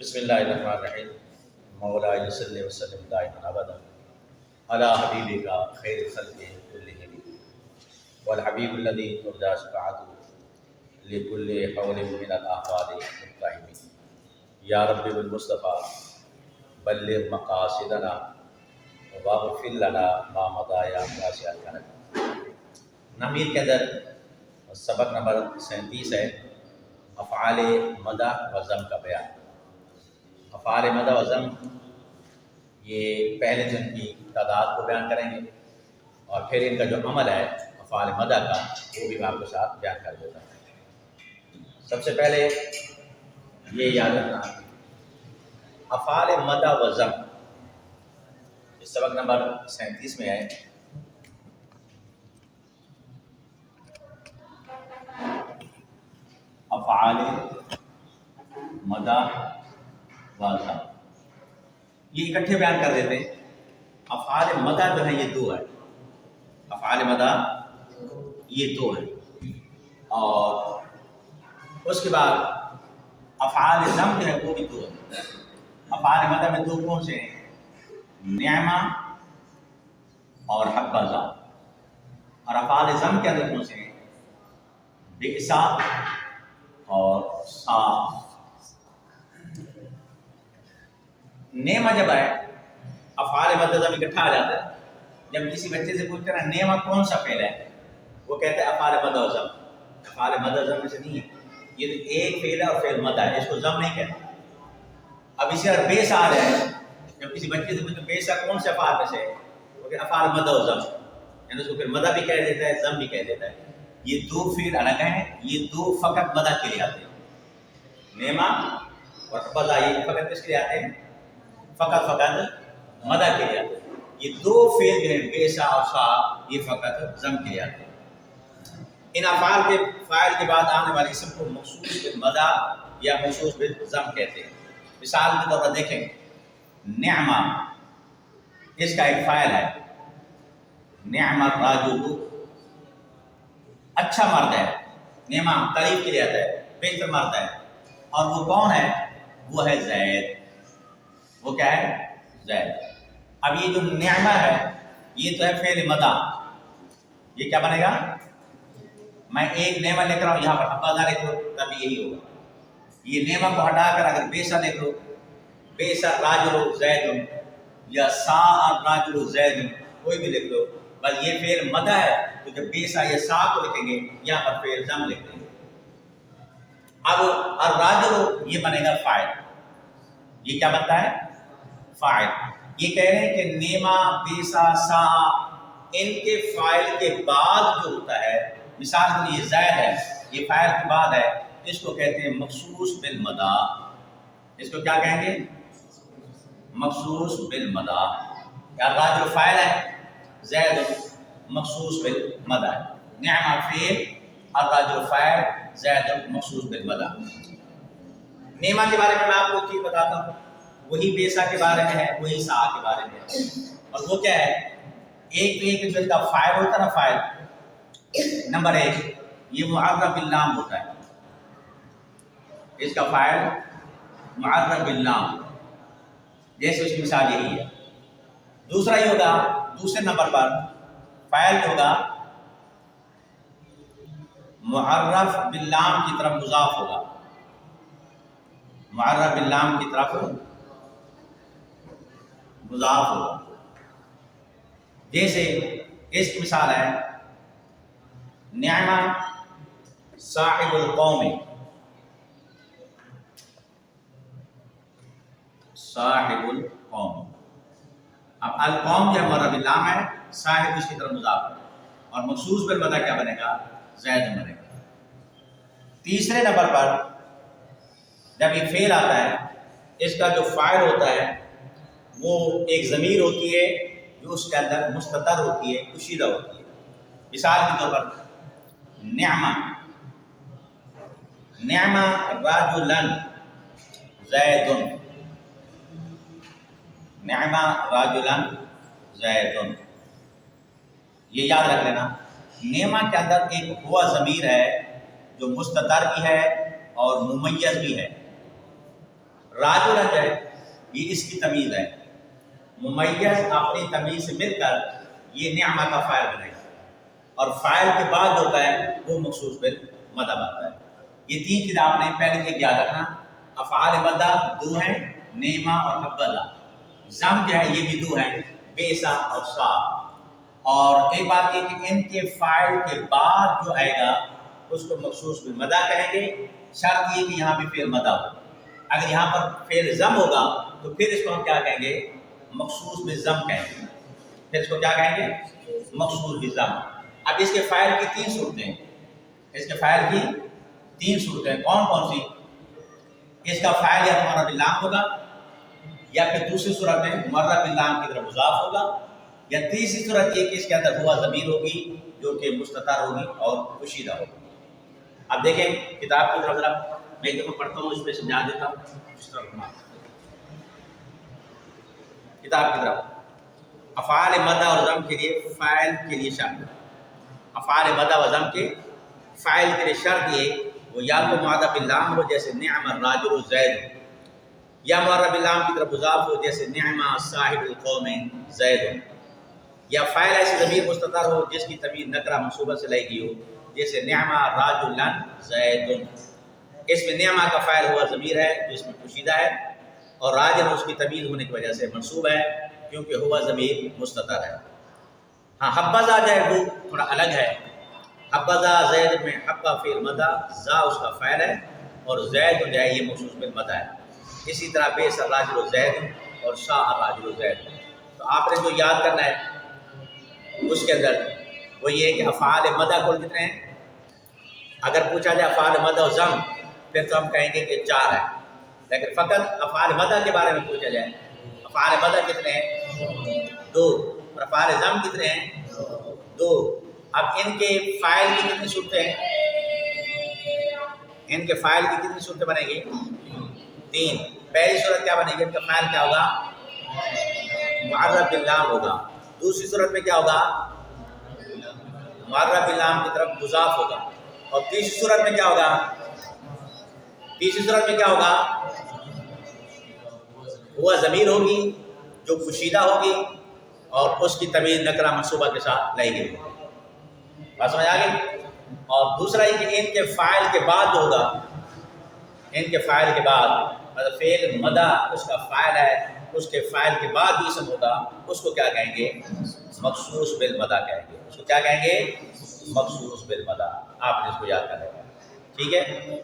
بسم اللہ الرحمن الرحیم مولا صلی وسلم دائما ابدا علی حبیبک خیر خلق کلہم والحبیب الذی ترجى شفاعته لكل حول من الآفات مقتحم یا رب بالمصطفیٰ بلغ مقاصدنا واغفر لنا ما مضى یا واسع الکرم۔ نمیر کے اندر سبق نمبر 37 ہے افعال مدح و ذم کا بیان۔ افعال مدح و ذم یہ پہلے جن کی تعداد کو بیان کریں گے اور پھر ان کا جو عمل ہے افعال مدح کا وہ بھی میں آپ کے ساتھ بیان کر دیتا ہوں۔ سب سے پہلے یہ یاد رکھنا افعال مدح و ذم اس سبق نمبر 37 میں ہے۔ افعال مدح و ذم یہ اکٹھے بیان کر دیتے ہیں۔ افعال مدح جو ہے یہ دو ہے، افعال مدح یہ دو ہے، اور اس کے بعد افعال ذم جو ہے وہ بھی دو ہے۔ افعال مدح میں دو کون سے ہیں؟ نعمہ اور حبذا۔ اور افعال ذم کے اندر کون سے ہیں؟ بئسا اور ساء۔ نعمہ جب ہے افعال مدح ذم اکٹھا آ جاتا ہے۔ جب کسی بچے سے پوچھتے ہیں نعمہ کون سا فعل ہے وہ کہتے ہیں افعال مدح و ذم۔ افعال مدح و ذم میں سے نہیں ہے، یہ ایک فعل ہے اور فعل مدح ہے، اس کو ذم نہیں کہتے۔ اب اسی طرح بے سا آ جائے، جب کسی بچے سے پوچھتے بے سا کون سے افعال میں سے ہے وہ کہتے ہیں افعال مدح و ذم، یعنی اس کو پھر مدح بھی کہہ دیتا ہے ذم بھی کہہ دیتا ہے۔ یہ دو فعل الگ ہیں، یہ دو فقط مدح کے لیے آتے ہیں۔ نعمہ اور حبذا یہ فقط کس کے لیے آتے ہیں؟ فقط مدح کے لیے آتے ہیں۔ یہ دو فعل جو ہیں بئسا اور سا یہ فقط ذم کے لیے آتے ہیں۔ ان افعال کے فاعل کے بعد آنے والی اسم کو مخصوص بالمدح یا مخصوص بالذم کہتے ہیں۔ مثال کے طور پر دیکھیں، نعمہ اس کا ایک فاعل ہے، نعم الرجل اچھا مرد ہے، نعمہ تعریف کے لیے آتا ہے، بہتر مرد ہے، اور وہ کون ہے؟ وہ ہے زید۔ وہ کیا ہے؟ زید۔ اب یہ جو نعمہ ہے یہ تو ہے فعل مدح، یہ کیا بنے گا؟ میں ایک نعمہ لکھ رہا ہوں، یہاں پر حبذا لکھ لو تب یہی ہوگا۔ یہ نعمہ کو ہٹا کر اگر بئسا لکھ لو، بئسا الرجل زید یا ساء الرجل زید کوئی بھی لکھ لو، بس یہ فعل مدح ہے تو جب بئسا یا ساء کو لکھیں گے یہاں پر فعل ذم لکھ دیں گے۔ اب الرجل یہ بنے گا فاعل، یہ کیا بنتا ہے؟ فاعل۔ یہ کہہ رہے ہیں کہ نعمہ بئسا ساء ان کے فاعل کے بعد جو ہوتا ہے، مثال کے لیے زید ہے، یہ فاعل کے بعد ہے، اس کو کہتے ہیں مخصوص بالمدح۔ اس کو کیا کہیں گے؟ مخصوص بالمدح۔ الرجل فاعل ہے، زید مخصوص بالمدح ہے، نعمہ فعل، الرجل فاعل، زید مخصوص بالمدح۔ نعمہ کے بارے میں آپ کو چیز بتاتا ہوں، وہی بئسا کے بارے میں ہے، وہی ساء کے بارے میں ہے، اور وہ کیا ہے؟ ایک تو ایک جو اس کا فاعل ہوتا ہے نا، فاعل نمبر ایک یہ معرف باللام ہوتا ہے، اس کا فاعل معرف باللام، جیسے اس کی مثال یہی ہے۔ دوسرا یہ ہوگا، دوسرے نمبر پر فاعل ہوگا معرف باللام کی طرف مضاف ہوگا، معرف باللام کی طرف مضاف ہوگا۔ جیسے اس کی مثال ہے نعمہ صاحب القوم، صاحب القوم۔ اب القوم جو معرف باللام ہے، صاحب اس کی طرف مضاف ہے، اور مخصوص بالمدح کیا بنے گا؟ زید بنے گا۔ تیسرے نمبر پر جب یہ فعل آتا ہے، اس کا جو فاعل ہوتا ہے وہ ایک ضمیر ہوتی ہے جو اس کے اندر مستتر ہوتی ہے، کشیدہ ہوتی ہے۔ مثال کے طور پر نعمہ، نعمہ رجلا زید، نعمہ رجلا زید، یہ یاد رکھ لینا۔ نعمہ کے اندر ایک ہوا ضمیر ہے جو مستتر بھی ہے اور ممیز بھی ہے۔ راجل جو ہے یہ اس کی تمیز ہے، ممیز اپنی تمیز سے مل کر یہ نعمہ کا فاعل بنے گا، اور فاعل کے بعد ہوتا ہے وہ مخصوص بالمدہ بنتا ہے۔ یہ تین چیزیں آپ نے پہلے سے یاد رکھنا، افعال مدہ دو ہیں، نعمہ اور حبذا، ضم جو ہے یہ بھی دو ہیں، بیسا اور سا۔ اور ایک بات یہ کہ ان کے فاعل کے بعد جو آئے گا اس کو مخصوص بالمدہ کہیں گے، شرط یہ کہ یہاں بھی فعل مدہ ہو۔ اگر یہاں پر فعل ضم ہوگا تو پھر اس کو ہم کیا کہیں گے؟ مخصوص بالضم کہیں گے۔ پھر اس کو کیا کہیں گے؟ مخصوص بالضم۔ اب اس کے فاعل کی تین صورتیں ہیں، اس کے فاعل کی تین صورتیں کون کون سی؟ اس کا فاعل یا مرہ باللام ہوگا، یا پھر دوسری صورت میں مرہ باللام کی طرف مضاف ہوگا، یا تیسری صورت یہ کہ اس کے اندر ہوا ضمیر ہوگی جو کہ مستتر ہوگی اور پوشیدہ ہوگی۔ اب دیکھیں کتاب کی طرف ذرا، میں ایک دفعہ پڑھتا ہوں، اس پہ سمجھا دیتا ہوں اس طرح کتاب کی طرف۔ افعال مدہ اور ضم کے لیے فاعل کے لیے شرط، افعال مدہ و ضم کے فاعل کے لیے شرط یہ وہ یا تو معدہ باللام ہو جیسے نعم الراجل زید، یا معرب باللام کی طرف مضاف ہو جیسے نعم صاحب القوم زید، یا فاعل ایسی ضمیر مستتر ہو جس کی تمیز نکرہ منصوبہ سے لائی گئی ہو جیسے نعم راجلا زید۔ اس میں نعمہ کا فاعل ہوا ضمیر ہے جو اس میں پوشیدہ ہے، اور راجل اس کی تمیز ہونے کی وجہ سے منصوب ہے کیونکہ ہوا ضمیر مستتر ہے۔ ہاں حبذا جو ہے وہ تھوڑا الگ ہے، حبذا زید میں حبہ فعل مدہ، زا اس کا فاعل ہے، اور زید جو ہے یہ مخصوص بالمدہ ہے۔ اسی طرح بیس الراجل زید اور شاء الراجل زید۔ تو آپ نے جو یاد کرنا ہے اس کے اندر وہ یہ کہ افعال مدہ کل کتنے ہیں؟ اگر پوچھا جائے افعال مدہ و ضم پھر تو ہم کہیں گے کہ 4 ہے، لیکن فقط افعال مدہ کے بارے میں پوچھا جائے افعال مدہ کتنے ہیں؟ 2، اور افعال ضم کتنے ہیں؟ 2۔ اب ان کے فاعل کی کتنی صورتیں ہیں؟ ان کے فاعل کی کتنی صورتیں بنے گی؟ 3۔ پہلی صورت کیا بنے گی؟ ان کا فاعل کیا ہوگا؟ معرب باللام ہوگا۔ دوسری صورت میں کیا ہوگا؟ معرب باللام کی طرف مضاف ہوگا۔ اور تیسری صورت میں کیا ہوگا؟ تیسری صورت میں کیا ہوگا؟ ہوا ضمیر ہوگی جو پوشیدہ ہوگی اور اس کی تمیز نکرہ منصوبہ کے ساتھ لائی گئی ہوگی۔ بات سمجھ آ گئی؟ اور دوسرا یہ کہ ان کے فاعل کے بعد جو ہوگا، ان کے فاعل کے بعد مطلب فعل مدہ اس کا فاعل ہے، اس کے فاعل کے بعد بھی اسم ہوگا، اس کو کیا کہیں گے؟ مخصوص بالمدہ کہیں گے۔ اس کو کیا کہیں گے؟ مخصوص بالمدہ۔ آپ نے اس کو یاد کر رہے ہیں، ٹھیک ہے؟